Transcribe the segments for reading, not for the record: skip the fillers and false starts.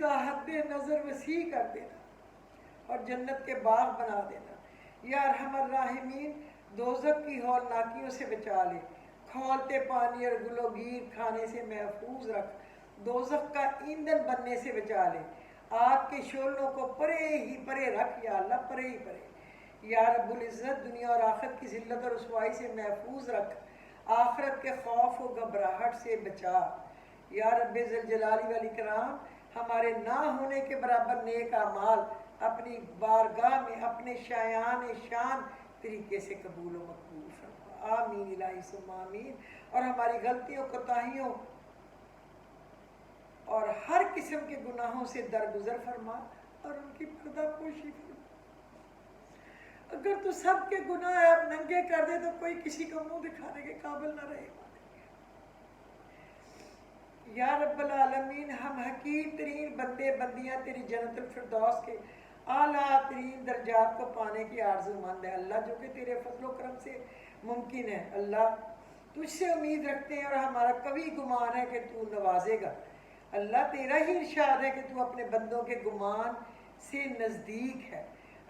تا حد نظر وسیع کر دینا اور جنت کے باغ بنا دینا۔ یا ارحم الراحمین، دوزخ کی ہولناکیوں سے بچا لے، کھولتے پانی اور گلوگیر کھانے سے محفوظ رکھ، دوزخ کا ایندھن بننے سے بچا لے، آگ کے شعلوں کو پرے ہی پرے رکھ یا اللہ، پرے ہی پرے۔ یا رب العزت، دنیا اور آخرت کی ذلت اور رسوائی سے محفوظ رکھ، آخرت کے خوف و گھبراہٹ سے بچا۔ یا رب ذوالجلال والاکرام، ہمارے نہ ہونے کے برابر نیک اعمال اپنی بارگاہ میں اپنے شایان شان طریقے سے قبول و مقبول فرما، آمین الہی ثم آمین۔ اور ہماری غلطیوں کوتاہیوں اور ہر قسم کے گناہوں سے درگزر فرما اور ان کی پردہ پوشی فرما۔ اگر تو سب کے گناہ آپ ننگے کر دے تو کوئی کسی کو منہ دکھانے کے قابل نہ رہے۔ یا رب العالمین، ہم حقیر ترین بندے بندیاں تیری جنت الفردوس کے اعلیٰ ترین درجات کو پانے کی آرزو مند ہے اللہ، جو کہ تیرے فضل و کرم سے ممکن ہے اللہ۔ تجھ سے امید رکھتے ہیں اور ہمارا قوی گمان ہے کہ تو نوازے گا اللہ۔ تیرا ہی ارشاد ہے کہ تو اپنے بندوں کے گمان سے نزدیک ہے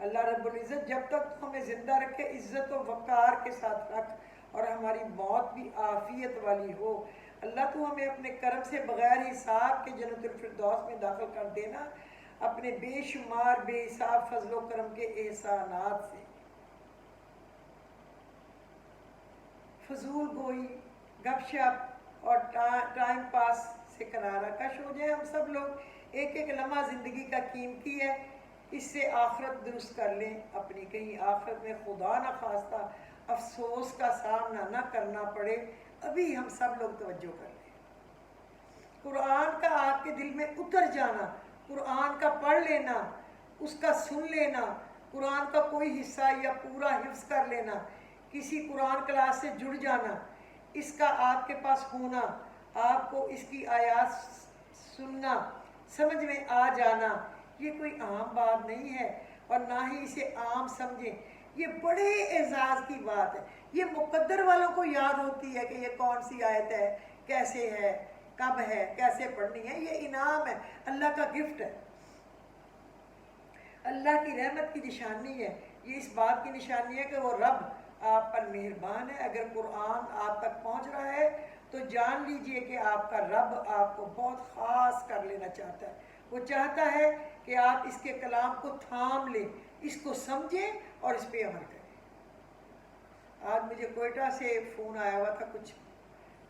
اللہ رب العزت۔ جب تک تو ہمیں زندہ رکھے، عزت و وقار کے ساتھ رکھ اور ہماری موت بھی عافیت والی ہو اللہ۔ تو ہمیں اپنے کرم سے بغیر حساب کے جنت الفردوس میں داخل کر دینا، اپنے بے شمار بے حساب فضل و کرم کے احسانات سے۔ فضول گوئی، گپ شپ اور ٹائم پاس سے کنارہ کش ہو جائے ہم سب لوگ۔ ایک ایک لمحہ زندگی کا قیمتی ہے، اس سے آخرت درست کر لیں اپنی، کہیں آخرت میں خدا نہ خواستہ افسوس کا سامنا نہ کرنا پڑے۔ ابھی ہم سب لوگ توجہ کر لیں، قرآن کا آپ کے دل میں اتر جانا، قرآن کا پڑھ لینا، اس کا سن لینا، قرآن کا کوئی حصہ یا پورا حفظ کر لینا، کسی قرآن کلاس سے جڑ جانا، اس کا آپ کے پاس ہونا، آپ کو اس کی آیات سننا، سمجھ میں آ جانا، یہ کوئی عام بات نہیں ہے اور نہ ہی اسے عام سمجھیں، یہ بڑے اعزاز کی بات ہے۔ یہ مقدر والوں کو یاد ہوتی ہے کہ یہ کون سی آیت ہے، کیسے ہے، کب ہے، کیسے پڑھنی ہے، یہ انعام ہے، اللہ کا گفٹ ہے، اللہ کی رحمت کی نشانی ہے۔ یہ اس بات کی نشانی ہے کہ وہ رب آپ پر مہربان ہے۔ اگر قرآن آپ تک پہنچ رہا ہے تو جان لیجئے کہ آپ کا رب آپ کو بہت خاص کر لینا چاہتا ہے۔ وہ چاہتا ہے کہ آپ اس کے کلام کو تھام لیں، اس کو سمجھیں اور اس پہ عمل کریں۔ آج مجھے کوئٹہ سے فون آیا ہوا تھا کچھ،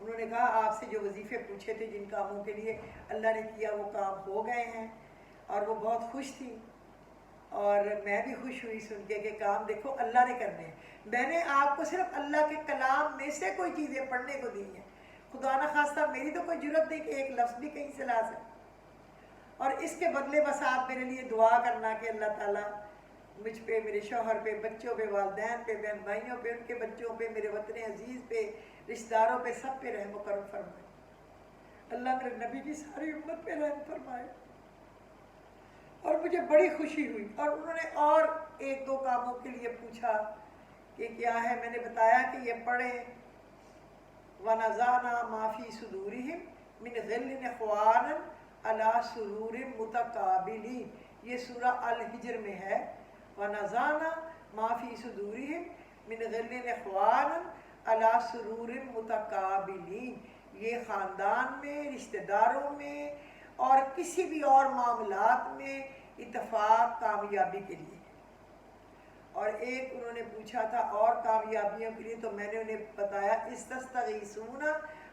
انہوں نے کہا آپ سے جو وظیفے پوچھے تھے جن کاموں کے لیے اللہ نے کیا وہ کام ہو گئے ہیں، اور وہ بہت خوش تھی اور میں بھی خوش ہوئی سن کے کہ کام دیکھو اللہ نے کرنے ہیں۔ میں نے آپ کو صرف اللہ کے کلام میں سے کوئی چیزیں پڑھنے کو دی ہیں، خدا نہ خواستہ میری تو کوئی جرت نہیں کہ ایک لفظ بھی کہیں سے لا سکے، اور اس کے بدلے بس آپ میرے لیے دعا کرنا کہ اللہ تعالیٰ مجھ پہ، میرے شوہر پہ، بچوں پہ، والدین پہ، بہن بھائیوں پہ، ان کے بچوں پہ، میرے وطن عزیز پہ، رشتہ داروں پہ، سب پہ رحم و کرم فرمائے۔ اللہ میرے نبی کی ساری امت پہ رحم فرمائے۔ اور مجھے بڑی خوشی ہوئی، اور انہوں نے اور ایک دو کاموں کے لیے پوچھا کہ کیا ہے، میں نے بتایا کہ یہ پڑھیں وَنَزَعْنَا مَا فِي صُدُورِهِمْ مِنْ غِلٍّ إِخْوَانًا عَلَى سُرُورٍ مُتَقَابِلِينَ، یہ سورہ الحجر میں ہے۔ وَنَزَعْنَا مَا فِي صُدُورِهِمْ مِنْ غِلٍّ إِخْوَانًا عَلَى سُرُورٍ مُتَقَابِلِينَ، یہ خاندان میں، رشتہ داروں میں اور کسی بھی اور معاملات میں اتفاق کامیابی کے لیے۔ اور ایک انہوں نے پوچھا تھا اور کامیابیوں کے لیے، تو میں نے انہیں بتایا استستغیثون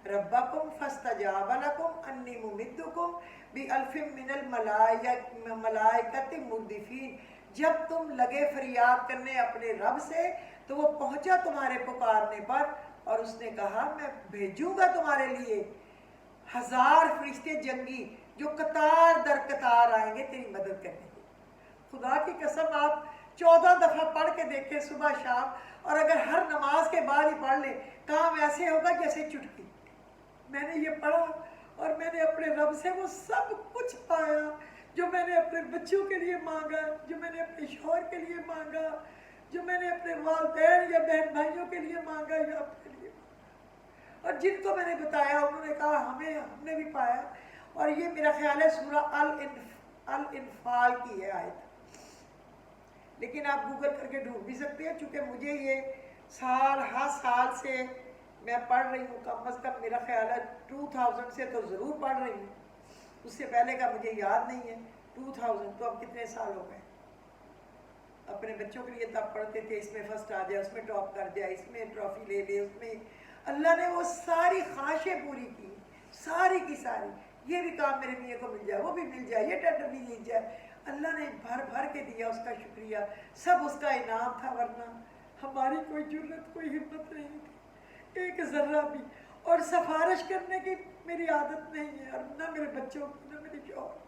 ربکم فاستجاب لکم انی ممدکم بألف من الملائکۃ مردفین، جب تم لگے فریاد کرنے اپنے رب سے تو وہ پہنچا تمہارے پکارنے پر، اور اس نے کہا میں بھیجوں گا تمہارے لیے 1000 فرشتے جنگی جو قطار در قطار آئیں گے تیری مدد کرنے کے۔ خدا کی قسم آپ 14 دفعہ پڑھ کے دیکھیں صبح شام، اور اگر ہر نماز کے بعد ہی پڑھ لیں کام ایسے ہوگا جیسے چٹکی۔ میں نے یہ پڑھا اور میں نے اپنے رب سے وہ سب کچھ پایا جو میں نے اپنے بچوں کے لیے مانگا، جو میں نے اپنے شوہر کے لیے مانگا، جو میں نے اپنے والدین یا بہن بھائیوں کے لیے مانگا یا اپنے لیے مانگا، اور جن کو میں نے بتایا انہوں نے کہا ہم نے بھی پایا۔ اور یہ میرا خیال ہے سورہ الانفال کی ہے آیت، لیکن آپ گوگل کر کے ڈھونڈ بھی سکتے ہیں، چونکہ مجھے یہ ہر سال سے میں پڑھ رہی ہوں، کم از کم میرا خیال ہے 2000 سے تو ضرور پڑھ رہی ہوں، اس سے پہلے کا مجھے یاد نہیں ہے۔ 2000 تو اب کتنے سال ہو گئے۔ اپنے بچوں کے لیے تب پڑھتے تھے اس میں فرسٹ آ جائے، اس میں ٹاپ کر جائے، اس میں ٹرافی لے لے، اس میں اللہ نے وہ ساری خواہشیں پوری کی، ساری کی ساری۔ یہ بھی کام میرے میاں کو مل جائے، وہ بھی مل جائے، یہ ٹینڈر بھی مل جائے، اللہ نے بھر بھر کے دیا، اس کا شکریہ، سب اس کا انعام تھا، ورنہ ہماری کوئی جرت، کوئی ہمت نہیں تھی ایک ذرہ بھی۔ اور سفارش کرنے کی میری عادت نہیں ہے، اور نہ میرے بچوں کی، نہ میرے شوہر۔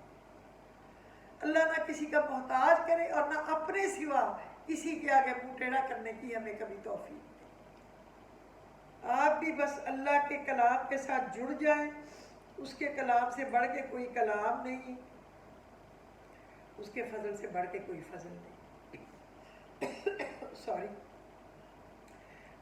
اللہ نہ کسی کا محتاج کرے اور نہ اپنے سوا کسی کے آگے منہ ٹیڑھا کرنے کی ہمیں کبھی توفیق دے۔ آپ بھی بس اللہ کے کلام کے ساتھ جڑ جائیں، اس کے کلام سے بڑھ کے کوئی کلام نہیں، اس کے فضل سے بڑھ کے کوئی فضل نہیں۔ سوری۔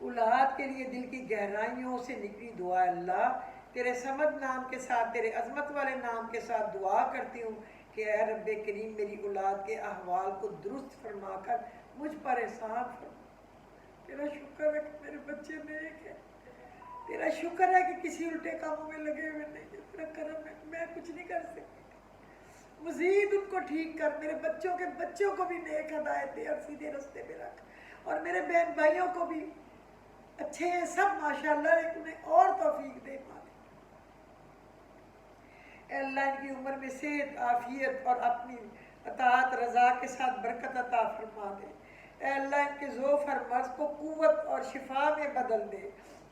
اولاد کے لیے دل کی گہرائیوں سے نکلی دعا، اللہ تیرے صمد نام کے ساتھ، تیرے عظمت والے نام کے ساتھ دعا کرتی ہوں کہ اے رب کریم میری اولاد کے احوال کو درست فرما کر مجھ پر احسان فرما۔ تیرا شکر ہے کہ میرے بچے نیک ہیں، تیرا شکر ہے کہ کسی الٹے کاموں میں لگے ہوئے نہیں ہیں، تیرا کرم ہے، میں کچھ نہیں کر سکتی، مزید ان کو ٹھیک کر، میرے بچوں کے بچوں کو بھی نیک ہدایت دے اور سیدھے رستے پہ رکھ، اور میرے بہن بھائیوں کو بھی اچھے ہیں سب ماشاءاللہ، لیکن انہیں اور توفیق دے مالک۔ اے اللہ ان کی عمر میں صحت، عافیت اور اپنی اطاعت رضا کے ساتھ برکت عطا فرما دے۔ اے اللہ ان کے ذوف اور مرض کو قوت اور شفا میں بدل دے۔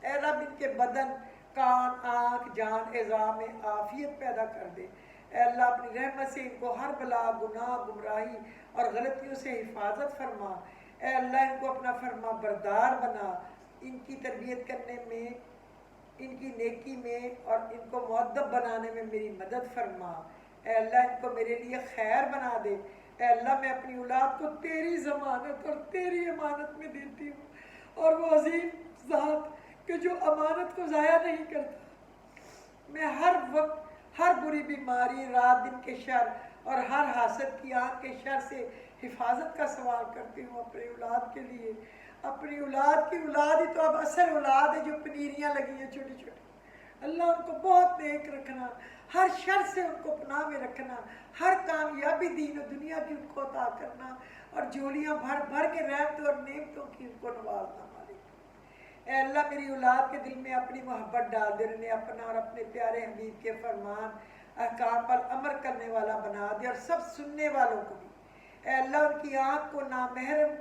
اے رب ان کے بدن، کان، آنکھ، جان، اعضاء میں عافیت پیدا کر دے۔ اے اللہ اپنی رحمت سے ان کو ہر بلا، گناہ، گمراہی اور غلطیوں سے حفاظت فرما۔ اے اللہ ان کو اپنا فرما بردار بنا، ان کی تربیت کرنے میں، ان کی نیکی میں اور ان کو مؤدب بنانے میں میری مدد فرما۔ اے اللہ ان کو میرے لیے خیر بنا دے۔ اے اللہ میں اپنی اولاد کو تیری ضمانت اور تیری امانت میں دیتی ہوں، اور وہ عظیم ذات کہ جو امانت کو ضائع نہیں کرتا، میں ہر وقت ہر بری بیماری، رات دن کے شر اور ہر حاسد کی آنکھ کے شر سے حفاظت کا سوال کرتی ہوں اپنی اولاد کے لیے۔ اپنی اولاد کی اولاد ہی تو اب اصل اولاد ہے جو پنیریاں لگی ہیں چھوٹی چھوٹی، اللہ ان کو بہت نیک رکھنا، ہر شر سے ان کو پناہ میں رکھنا، ہر کامیابی دین و دنیا کی ان کو عطا کرنا، اور جولیاں بھر بھر کے رحمتوں اور نعمتوں کی ان کو نوازنا مالک۔ اے اللہ میری اولاد کے دل میں اپنی محبت ڈال دے، انہیں اپنا اور اپنے پیارے حبیب کے فرمان احکام پر عمل کرنے والا بنا دے، اور سب سننے والوں کو بھی۔ اے اللہ ان کی آنکھ کو نامحرم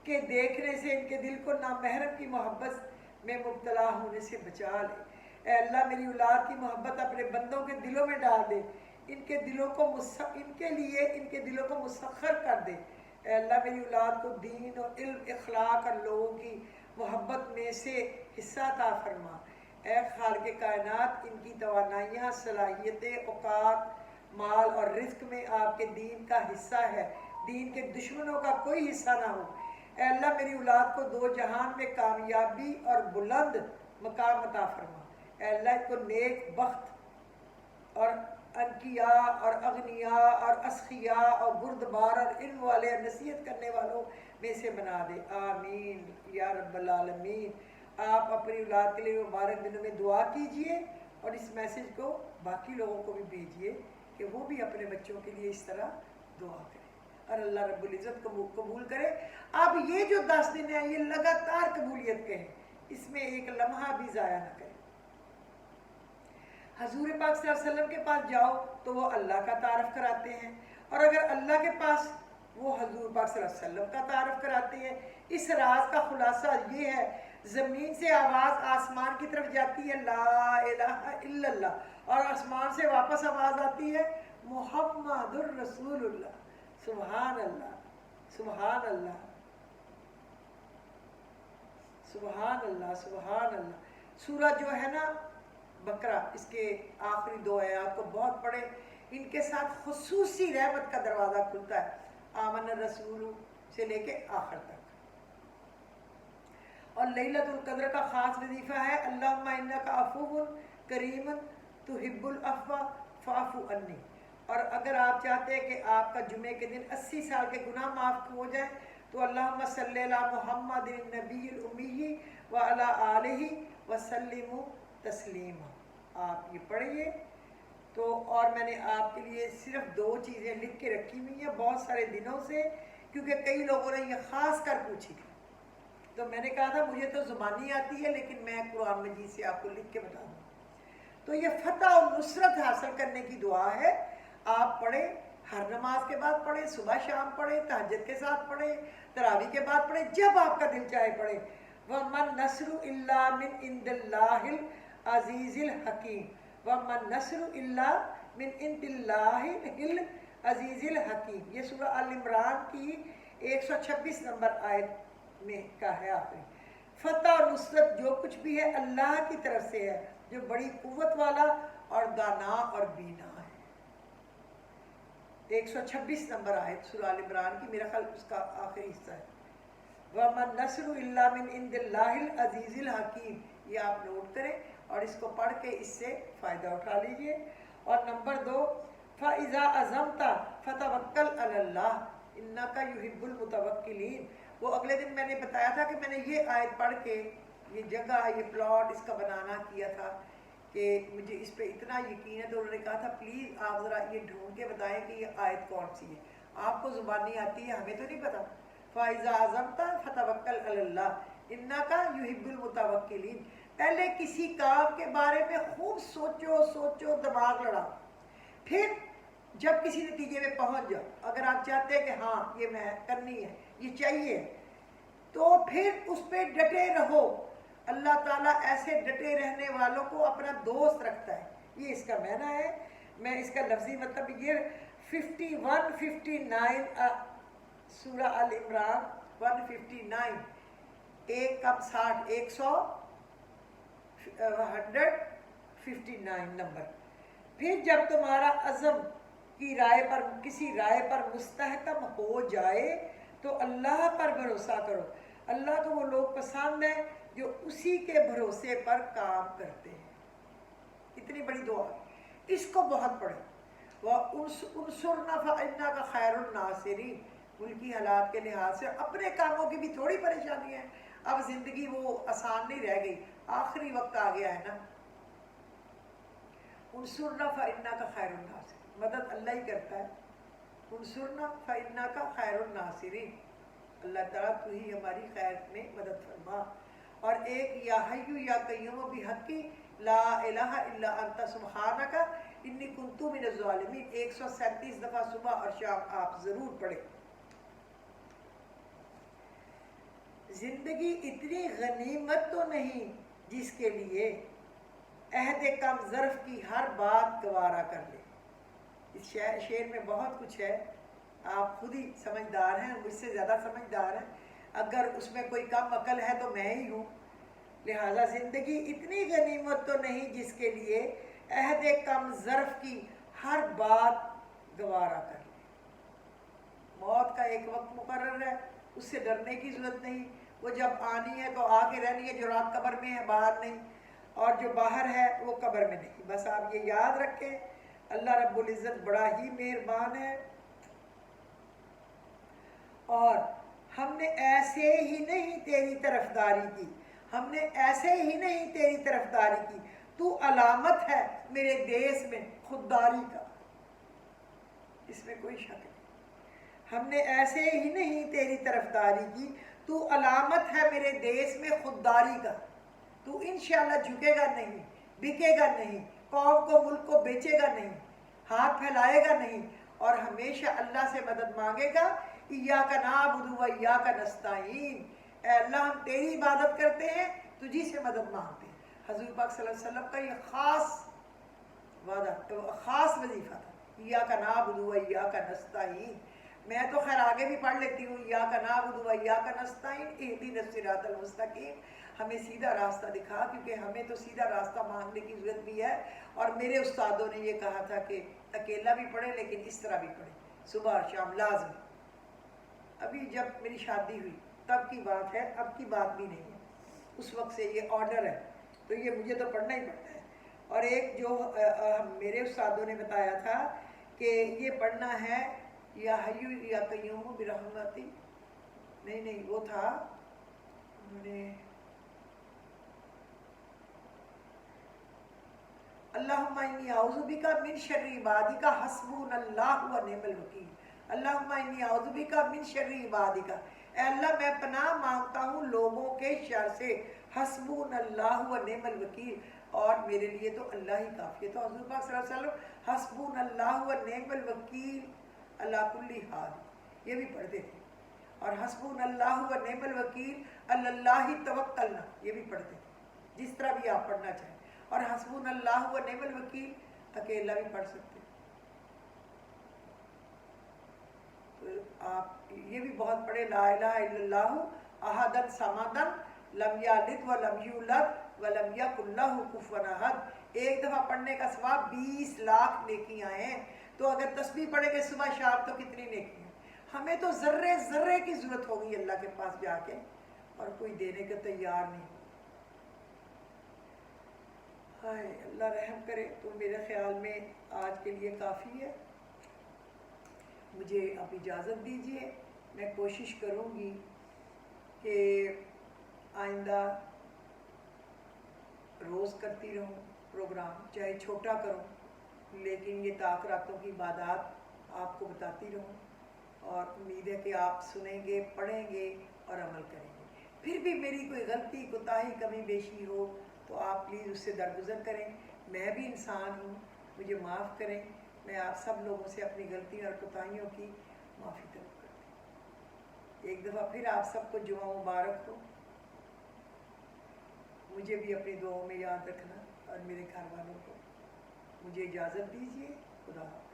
کے دیکھنے سے، ان کے دل کو نامحرم کی محبت میں مبتلا ہونے سے بچا لے۔ اے اللہ میری اولاد کی محبت اپنے بندوں کے دلوں میں ڈال دے، ان کے دلوں کو ان کے لیے ان کے دلوں کو مسخر کر دے۔ اے اللہ میری اولاد کو دین اور علم، اخلاق اور لوگوں کی محبت میں سے حصہ عطا فرما۔ اے خالق کائنات ان کی توانائیاں، صلاحیتیں، اوقات، مال اور رزق میں آپ کے دین کا حصہ ہے، دین کے دشمنوں کا کوئی حصہ نہ ہو۔ اے اللہ میری اولاد کو دو جہان میں کامیابی اور بلند مقام عطا فرما۔ اے اللہ ان کو نیک بخت اور انقیاء اور اغنیاء اور اسخیاء اور بردبار اور علم والے اور نصیحت کرنے والوں میں سے بنا دے، آمین یا رب العالمین۔ آپ اپنی اولاد کے لیے مبارک دنوں میں دعا کیجئے، اور اس میسیج کو باقی لوگوں کو بھی بھیجئے کہ وہ بھی اپنے بچوں کے لیے اس طرح دعا کریں، اور اللہ رب العزت کو قبول کرے۔ اب یہ جو 10 دن ہیں یہ لگاتار قبولیت کے ہیں، اس میں ایک لمحہ بھی ضائع نہ کریں۔ حضور پاک صلی اللہ علیہ وسلم کے پاس جاؤ تو وہ اللہ کا تعارف کراتے ہیں، اور اگر اللہ کے پاس وہ حضور پاک صلی اللہ علیہ وسلم کا تعارف کراتے ہیں۔ اس راز کا خلاصہ یہ ہے، زمین سے آواز آسمان کی طرف جاتی ہے لا الہ الا اللہ، اور آسمان سے واپس آواز آتی ہے محمد الرسول اللہ، سبحان اللہ، سبحان اللہ، سبحان اللہ، سبحان اللہ۔ سورہ جو ہے نا بقرہ، اس کے آخری 2 آیات کو بہت پڑھیں، ان کے ساتھ خصوصی رحمت کا دروازہ کھلتا ہے، آمن الرسول سے لے کے آخر تک۔ اور لیلۃ القدر کا خاص وظیفہ ہے اللہم انک عفو کریم تحب العفو فاعفو انی، اور اگر آپ چاہتے ہیں کہ آپ کا جمعے کے دن 80 سال کے گناہ معاف ہو جائیں تو اللہم صلی علی محمد النبی الامی وعلی آلہ وسلم تسلیما، آپ یہ پڑھیے۔ تو اور میں نے آپ کے لیے صرف 2 چیزیں لکھ کے رکھی ہوئی ہیں بہت سارے دنوں سے، کیونکہ کئی لوگوں نے یہ خاص کر پوچھی تھی، تو میں نے کہا تھا مجھے تو زبانی آتی ہے لیکن میں قرآن مجید سے آپ کو لکھ کے بتا دوں۔ تو یہ فتح اور نصرت حاصل کرنے کی دعا ہے، آپ پڑھیں، ہر نماز کے بعد پڑھیں، صبح شام پڑھیں، تہجد کے ساتھ پڑھیں، تراویح کے بعد پڑھیں، جب آپ کا دل چاہے پڑھیں۔ وَمَن نَصْرُ إِلَّا مِنْ عِنْدِ اللَّهِ الْعَزِيزِ الْحَكِيمِ، وَمَن نَصْرُ إِلَّا مِنْ عِنْدِ اللَّهِ الْعَزِيزِ الْحَكِيمِ، یہ سورہ آل عمران کی 126 نمبر آیت میں کا ہے آخری۔ فتح اور نصرت جو کچھ بھی ہے اللہ کی طرف سے ہے، جو بڑی قوت والا اور دانا اور بینا ہے۔ 126 نمبر آیت سورہ آل عمران کی، میرا خیال اس کا آخری حصہ ہے۔ وَمَن نَصْرُ إِلَّا مِنْ عِنْدِ اللَّهِ الْعَزِيزِ الْحَكِيمِ، یہ آپ نوٹ کریں اور اس کو پڑھ کے اس سے فائدہ اٹھا لیجئے۔ اور نمبر 2، فَإِذَا عَزَمْتَ فَتَوَكَّلْ عَلَى اللَّهِ إِنَّكَ يُحِبُّ الْمُتَوَكِّلِينَ، وہ اگلے دن میں نے بتایا تھا کہ میں نے یہ آیت پڑھ کے یہ جگہ، یہ پلاٹ اس کا بنانا کیا تھا کہ مجھے اس پہ اتنا یقین ہے، تو انہوں نے کہا تھا پلیز آپ ذرا یہ ڈھونڈ کے بتائیں کہ یہ آیت کون سی ہے، آپ کو زبانی آتی ہے، ہمیں تو نہیں پتا۔ فَإِذَا عَزَمْتَ فَتَوَكَّلْ عَلَى اللَّهِ إِنَّكَ يُحِبُّ الْمُتَوَكِّلِينَ، پہلے کسی کام کے بارے میں خوب سوچو، دماغ لڑاؤ، پھر جب کسی نتیجے میں پہنچ جاؤ، اگر آپ چاہتے ہیں کہ ہاں یہ میں کرنی ہے، یہ چاہیے، تو پھر اس پہ ڈٹے رہو۔ اللہ تعالیٰ ایسے ڈٹے رہنے والوں کو اپنا دوست رکھتا ہے، یہ اس کا معنی ہے۔ میں اس کا لفظی مطلب یہ 51 59 سورہ آل عمران 159، 159 نمبر۔ پھر جب تمہارا عزم کی رائے پر، کسی رائے پر مستحکم ہو جائے تو اللہ پر بھروسہ کرو، اللہ کو وہ لوگ پسند ہیں جو اسی کے بھروسے پر کام کرتے ہیں۔ اتنی بڑی دعا، اس کو بہت پڑھیں۔ وَانصُرْنَا فَإِنَّكَ خَيْرُ النَّاصِرِينَ، ملکی حالات کے لحاظ سے اپنے کاموں کی بھی تھوڑی پریشانی ہے، اب زندگی وہ آسان نہیں رہ گئی، آخری وقت آ گیا ہے نا۔ انصرنا فإنک خیر الناصرین، مدد اللہ ہی کرتا ہے۔ انصرنا فإنک خیر الناصرین، اللہ تعالیٰ تو ہی ہماری خیر میں مدد فرما۔ اور ایک یا حی یا قیوم بحقی لا الہ الا انت سبحانک انی کنت من الظالمین، 137 دفعہ صبح اور شام آپ ضرور پڑھیں۔ زندگی اتنی غنیمت تو نہیں جس کے لیے عہد کم ظرف کی ہر بات گوارا کر لے۔ اس شعر میں بہت کچھ ہے، آپ خود ہی سمجھدار ہیں، مجھ سے زیادہ سمجھدار ہیں، اگر اس میں کوئی کم عقل ہے تو میں ہی ہوں۔ لہٰذا زندگی اتنی غنیمت تو نہیں جس کے لیے عہد کم ظرف کی ہر بات گوارا کر لے۔ موت کا ایک وقت مقرر ہے، اس سے ڈرنے کی ضرورت نہیں، وہ جب آنی ہے تو آ کے رہنی ہے، جو رات قبر میں ہے باہر نہیں، اور جو باہر ہے وہ قبر میں نہیں۔ بس آپ یہ یاد رکھیں، اللہ رب العزت بڑا ہی مہربان ہے، اور ہم نے ایسے ہی نہیں تیری طرفداری کی، ہم نے ایسے ہی نہیں تیری طرفداری کی، تو علامت ہے میرے دیس میں خودداری کا، اس میں کوئی شک نہیں۔ ہم نے ایسے ہی نہیں تیری طرفداری کی، تو علامت ہے میرے دیس میں خودداری کا، تو انشاءاللہ جھکے گا نہیں، بکے گا نہیں، قوم کو ملک کو بیچے گا نہیں، ہاتھ پھیلائے گا نہیں، اور ہمیشہ اللہ سے مدد مانگے گا۔ ایاک نعبد و ایاک نستعین، اے اللہ ہم تیری عبادت کرتے ہیں، تجھی سے مدد مانگتے ہیں۔ حضور پاک صلی اللہ علیہ وسلم کا یہ خاص وعدہ، خاص وظیفہ تھا، ایاک نعبد و ایاک نستعین۔ میں تو خیر آگے بھی پڑھ لیتی ہوں، ایاک نعبد و ایاک نستعین اہدنا الصراط المستقیم، ہمیں سیدھا راستہ دکھا، کیونکہ ہمیں تو سیدھا راستہ مانگنے کی ضرورت بھی ہے۔ اور میرے استادوں نے یہ کہا تھا کہ اکیلا بھی پڑھیں لیکن اس طرح بھی پڑھیں، صبح اور شام لازم۔ ابھی جب میری شادی ہوئی تب کی بات ہے، اب کی بات بھی نہیں ہے، اس وقت سے یہ آرڈر ہے، تو یہ مجھے تو پڑھنا ہی پڑتا ہے۔ اور ایک جو میرے استادوں نے بتایا تھا کہ یہ پڑھنا ہے یا حیو یا قیوم برحمتی، نہیں وہ تھا انہوں نے اللہم انی اعوذ بک من شر عبادک حسبنا اللہ و نعم الوکیل، اللہم انی اعوذ بک من شر عبادک، اے اللہ میں پناہ مانگتا ہوں لوگوں کے شر سے، حسبنا اللہ و نعم الوکیل، اور میرے لیے تو اللہ ہی کافی ہے۔ تو حضور پاک صلی اللہ علیہ وسلم حسبنا اللہ و نعم الوکیل علی کل حال یہ بھی پڑھتے تھے، اور حسبنا اللہ و نعم الوکیل اللہ توکلنا یہ بھی پڑھتے تھے، جس طرح بھی آپ پڑھنا چاہیں، اور حسبنا اللہ و نعم الوکیل اکیلا بھی پڑھ سکتے ہیں۔ تو آپ یہ بھی بہت پڑھے، لا الہ الا اللہ احدن صمدن لم یلد ولم یولد ولم یکن لہ کفوا احد، ایک دفعہ پڑھنے کا ثواب 20 لاکھ نیکیاں ہیں۔ تو اگر تسبیح پڑھیں گے صبح شام تو کتنی نیکیاں، ہمیں تو ذرے ذرے کی ضرورت ہوگی اللہ کے پاس جا کے، اور کوئی دینے کے تیار نہیں۔ ہائے اللہ رحم کرے۔ تو میرے خیال میں آج کے لیے کافی ہے، مجھے اب اجازت دیجیے، میں کوشش کروں گی کہ آئندہ روز کرتی رہوں پروگرام، چاہے چھوٹا کروں لیکن یہ تاخراتوں کی عبادات آپ کو بتاتی رہوں، اور امید ہے کہ آپ سنیں گے، پڑھیں گے اور عمل کریں گے۔ پھر بھی میری کوئی غلطی، کوتاہی، کمی بیشی ہو تو آپ پلیز اس سے درگزر کریں، میں بھی انسان ہوں، مجھے معاف کریں، میں آپ سب لوگوں سے اپنی غلطیوں اور کوتاہیوں کی معافی طلب کرتی ہوں۔ ایک دفعہ پھر آپ سب کو جمعہ مبارک ہو، مجھے بھی اپنی دعاؤں میں یاد رکھنا اور میرے گھر والوں کو۔ مجھے اجازت دیجیے، خدا حافظ۔